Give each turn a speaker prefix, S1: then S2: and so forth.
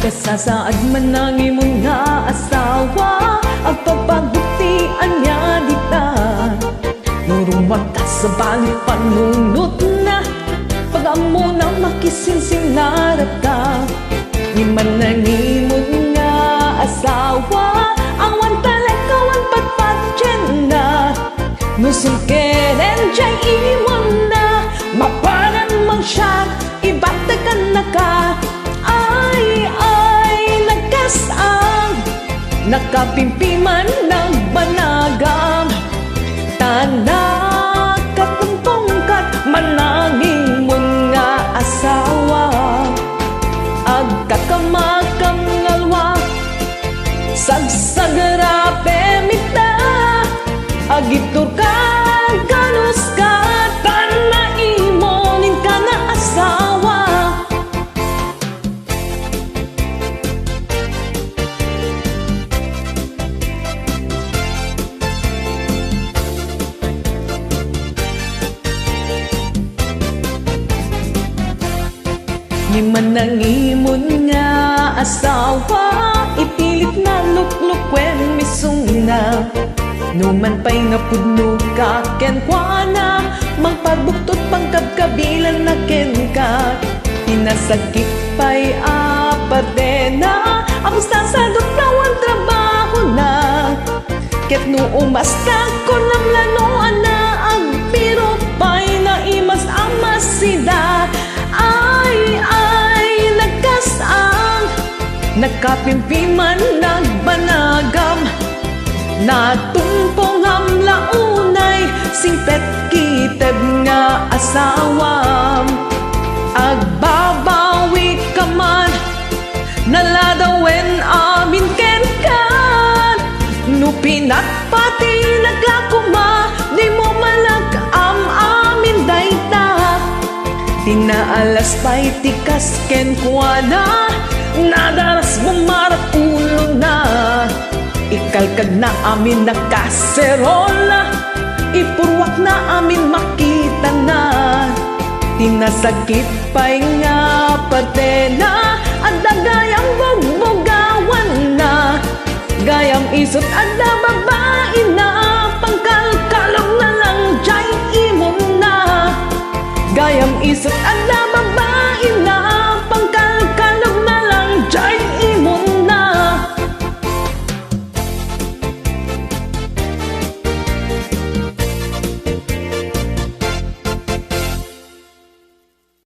S1: Kasasaad man ang imong nga asawa, ang pagpabuktian niya dita. Nurumata sa balik panunot na, pag-amo na makisinsing narata. Ni man ang imong nga asawa, ang wantalay kawan patpatjen na. Nusungkeren diyay imon na, mapanan mang siya, ibatakan na ka. Ay, nagkasang nakapimpiman ng banagam. Tanak katumpongkat mananging mong nga asawa. Agkakamakam ngalwa sagsagarape mita. Agitur ka ganus ka tanaimonin ka na asawa. Di man ang imon nga asawa, ipilit na luklukwen misong na. Numan pa'y nga pudno ka ken kwa na, magpagbuktot pangkabkabilan na ken ka. Pinasakit pa'y aparte na, amusta sa duklawan trabaho na. Ket no umas ka ko namlanoan na, ang biro pa'y naimas amas sida. Ay, nagkasang nakapimpiman nagbanagam. Natumpong hamlaunay singpet kiteb nga asawam. Agbabawi ka man naladawen amin ken kan. No pinakpati naglakuma, di mo malagam amin dayta. Tinaalas pa'y tikas ken kuana, nadaras bumarap ulo na. Ikalkad na amin na kaserola, ipurwak na amin makita na. Tinasakit pa'y nga pate na, at gayang bugbugawan na. Gayam isot at